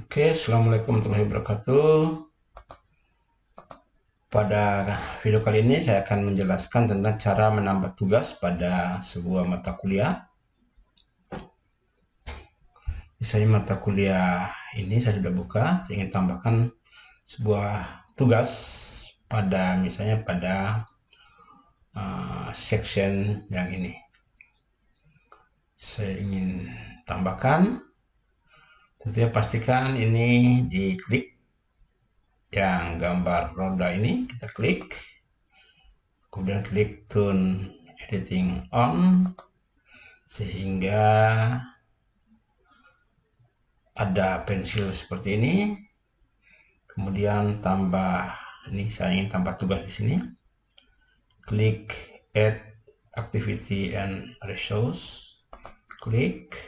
Oke, Assalamualaikum warahmatullahi wabarakatuh. Pada video kali ini saya akan menjelaskan tentang cara menambah tugas pada sebuah mata kuliah. Misalnya mata kuliah ini saya sudah buka, saya ingin tambahkan sebuah tugas misalnya pada section yang ini. Saya ingin tambahkan, tentunya pastikan ini diklik yang gambar roda ini, kita klik, kemudian klik turn editing on, sehingga ada pensil seperti ini. Kemudian tambah, ini saya ingin tambah tugas di sini, klik add activity and resource, klik.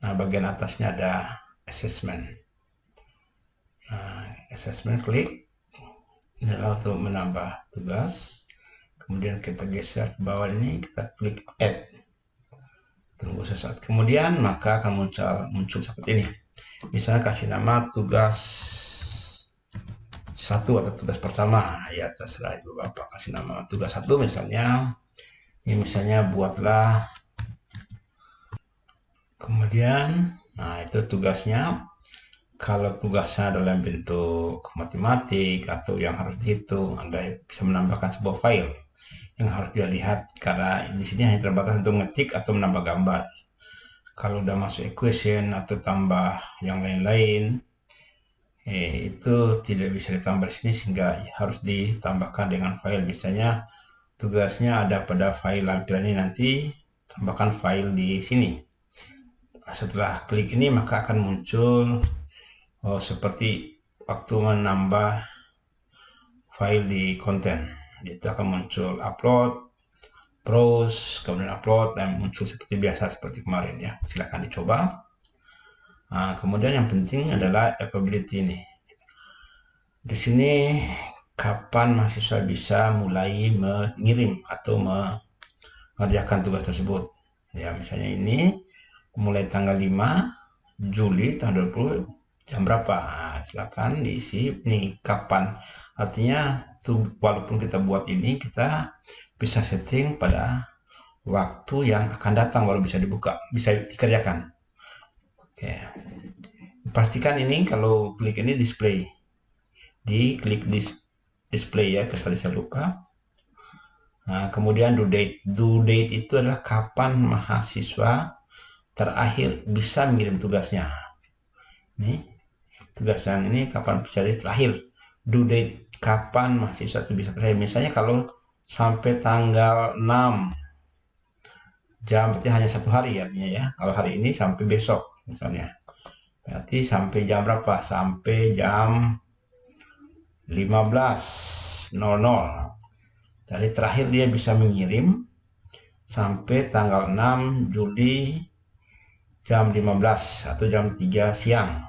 Nah, bagian atasnya ada assessment. Assessment, klik. Ini adalah untuk menambah tugas. Kemudian kita geser ke bawah ini, kita klik add. Tunggu sesaat kemudian, maka akan muncul seperti ini. Misalnya kasih nama tugas 1 atau tugas pertama. Ya, terserah Ibu Bapak kasih nama tugas 1 misalnya. Ini misalnya buatlah. Kemudian, nah itu tugasnya. Kalau tugasnya dalam bentuk matematik atau yang harus dihitung, Anda bisa menambahkan sebuah file yang harus dia lihat, karena di sini hanya terbatas untuk ngetik atau menambah gambar. Kalau udah masuk equation atau tambah yang lain-lain, itu tidak bisa ditambah di sini, sehingga harus ditambahkan dengan file. Biasanya tugasnya ada pada file lampiran ini, nanti tambahkan file di sini. Setelah klik ini, maka akan muncul seperti waktu menambah file di konten. Itu akan muncul upload, browse, kemudian upload, dan muncul seperti biasa seperti kemarin ya. Silahkan dicoba. Nah, kemudian yang penting adalah availability ini. Di sini kapan mahasiswa bisa mulai mengirim atau mengerjakan tugas tersebut. Ya, misalnya ini mulai tanggal 5 Juli tahun 2020. Jam berapa? Nah, silakan diisi ini kapan. Artinya walaupun kita buat ini, kita bisa setting pada waktu yang akan datang baru bisa dibuka, bisa dikerjakan. Oke. Pastikan ini kalau klik ini display. Diklik display ya, tadi saya lupa. Nah, kemudian due date. Due date itu adalah kapan mahasiswa terakhir bisa mengirim tugasnya. Nih. Tugas yang ini kapan bisa terakhir, due date kapan mahasiswa itu bisa terakhir. Misalnya kalau sampai tanggal 6 jam, berarti hanya 1 hari artinya ya. Kalau hari ini sampai besok misalnya, berarti sampai jam berapa? Sampai jam 15.00. Jadi terakhir dia bisa mengirim sampai tanggal 6 Juli jam 15 atau jam 3 siang.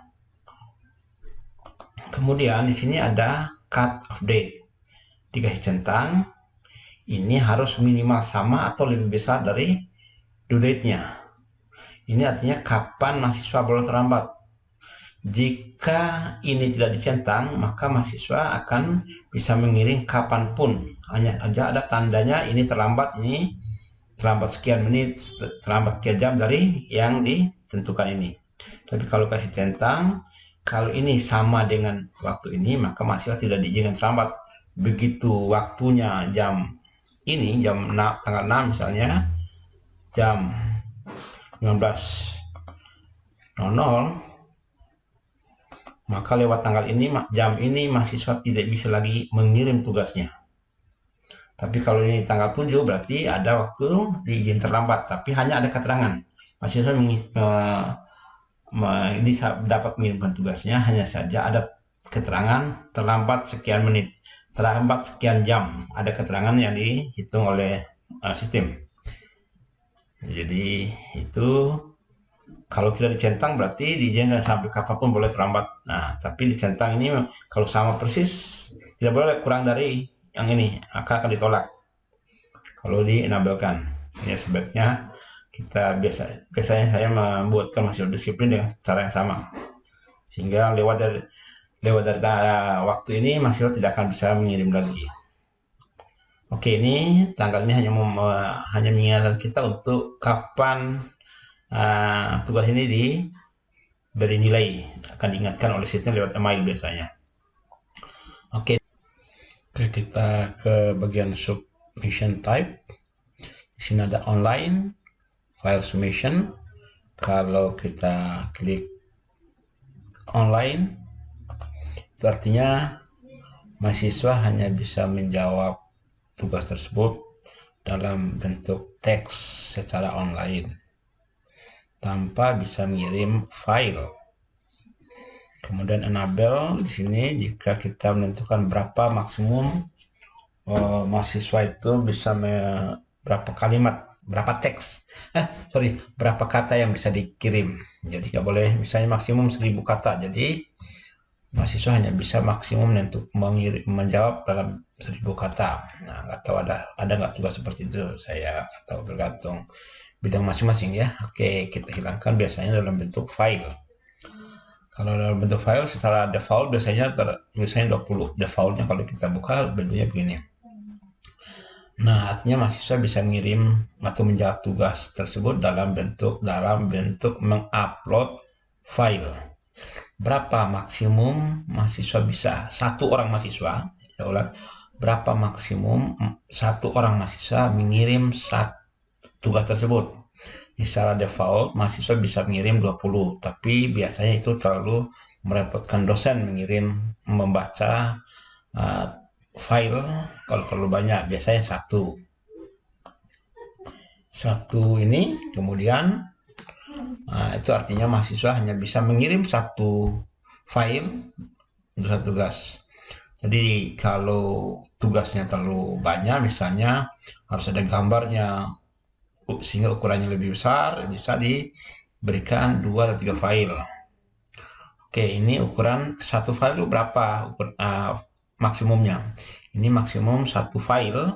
Kemudian di sini ada cut off date, dikasih centang, ini harus minimal sama atau lebih besar dari due date-nya. Ini artinya kapan mahasiswa boleh terlambat. Jika ini tidak dicentang, maka mahasiswa akan bisa mengirim kapanpun. Hanya saja ada tandanya ini terlambat sekian menit, terlambat sekian jam dari yang ditentukan ini. Tapi kalau kasih centang, kalau ini sama dengan waktu ini, maka mahasiswa tidak diizinkan terlambat. Begitu waktunya jam ini, tanggal 6 misalnya, jam 19.00, maka lewat tanggal ini, jam ini, mahasiswa tidak bisa lagi mengirim tugasnya. Tapi kalau ini tanggal 7, berarti ada waktu diizin terlambat, tapi hanya ada keterangan. Mahasiswa dapat mengirimkan tugasnya, hanya saja ada keterangan terlambat sekian menit, terlambat sekian jam, ada keterangan yang dihitung oleh sistem. Jadi itu kalau tidak dicentang berarti diizinkan sampai kapanpun boleh terlambat. Nah, tapi dicentang ini kalau sama persis tidak boleh kurang dari yang ini, akan ditolak kalau di-enablekan. Ya, sebaiknya biasanya saya membuatkan mahasiswa disiplin dengan cara yang sama. sehingga lewat dari waktu ini mahasiswa tidak akan bisa mengirim lagi. Oke, ini tanggal ini hanya mengingatkan kita untuk kapan tugas ini diberi nilai, akan diingatkan oleh sistem lewat email biasanya. Oke, kita ke bagian submission type. Di sini ada online file submission. Kalau kita klik online, itu artinya mahasiswa hanya bisa menjawab tugas tersebut dalam bentuk teks secara online tanpa bisa mengirim file. Kemudian enable di sini jika kita menentukan berapa maksimum mahasiswa itu bisa berapa kalimat, berapa teks, berapa kata yang bisa dikirim. Jadi nggak boleh, misalnya maksimum 1000 kata. Jadi mahasiswa hanya bisa maksimum untuk menjawab dalam 1000 kata. Nah, nggak tahu ada nggak tugas seperti itu, saya nggak tahu, tergantung bidang masing-masing ya. Oke, kita hilangkan biasanya dalam bentuk file. Kalau dalam bentuk file secara default biasanya tulisannya 20. Defaultnya kalau kita buka bentuknya begini. Nah, artinya mahasiswa bisa mengirim atau menjawab tugas tersebut dalam bentuk mengupload file. Berapa maksimum mahasiswa bisa? Satu orang mahasiswa, saya ulang, berapa maksimum satu orang mahasiswa mengirim tugas tersebut? Secara default mahasiswa bisa mengirim 20, tapi biasanya itu terlalu merepotkan dosen membaca file kalau terlalu banyak. Biasanya satu ini, kemudian itu artinya mahasiswa hanya bisa mengirim satu file untuk satu tugas. Jadi kalau tugasnya terlalu banyak, misalnya harus ada gambarnya sehingga ukurannya lebih besar, bisa diberikan 2 atau 3 file. Oke, ini ukuran satu file itu berapa maksimumnya? Ini maksimum satu file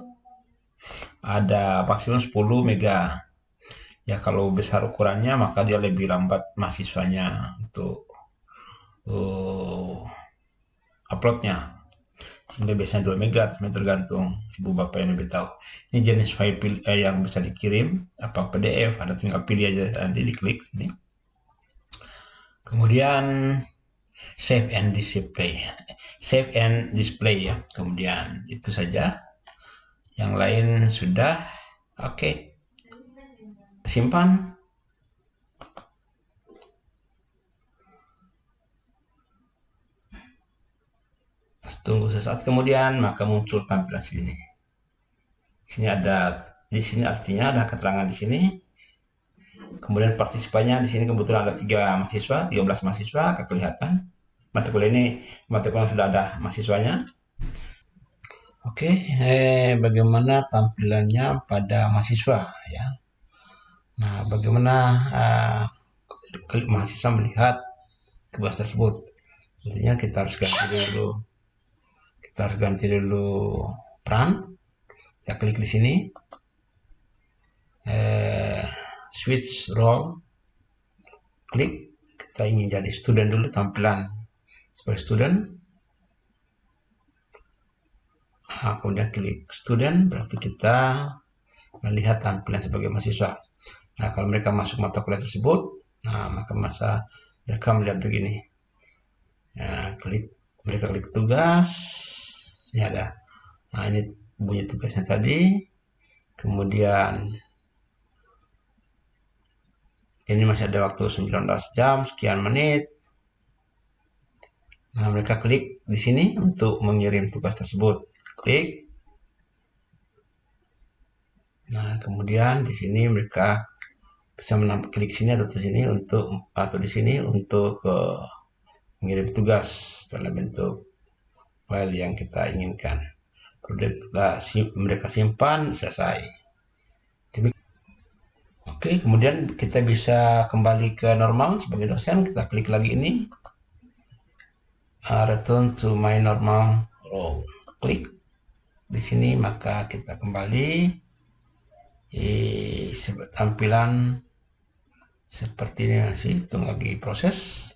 ada maksimum 10 mega. Ya, kalau besar ukurannya maka dia lebih lambat mahasiswanya untuk uploadnya. Sehingga biasanya 2 mega, tergantung ibu bapak yang lebih tahu. Ini jenis file yang bisa dikirim, apa PDF, ada tinggal pilih aja, nanti diklik sini. Kemudian save and display ya. Kemudian itu saja. Yang lain sudah. Oke. Simpan. Tunggu sesaat kemudian maka muncul tampilan sini. Di sini artinya ada keterangan di sini. Kemudian partisipannya di sini kebetulan ada 13 mahasiswa kelihatan. Mata kuliah sudah ada mahasiswanya. Oke, bagaimana tampilannya pada mahasiswa ya. Nah, bagaimana mahasiswa melihat tugas tersebut? Tentunya kita harus ganti dulu peran. Kita klik di sini, switch role, klik. Kita ingin jadi student dulu, tampilan sebagai student. Kemudian klik student, berarti kita melihat tampilan sebagai mahasiswa. Nah, kalau mereka masuk mata kuliah tersebut, maka mereka melihat begini. Mereka klik tugas. Ini ada. Nah, ini bunyi tugasnya tadi. Kemudian ini masih ada waktu 19 jam, sekian menit. Nah, mereka klik di sini untuk mengirim tugas tersebut. Klik. Nah, kemudian di sini mereka bisa klik sini atau di sini untuk mengirim tugas dalam bentuk file yang kita inginkan. Mereka simpan, selesai. Oke, kemudian kita bisa kembali ke normal sebagai dosen. Kita klik lagi ini, return to my normal role. Klik di sini, maka kita kembali tampilan seperti ini. Masih tunggu lagi proses.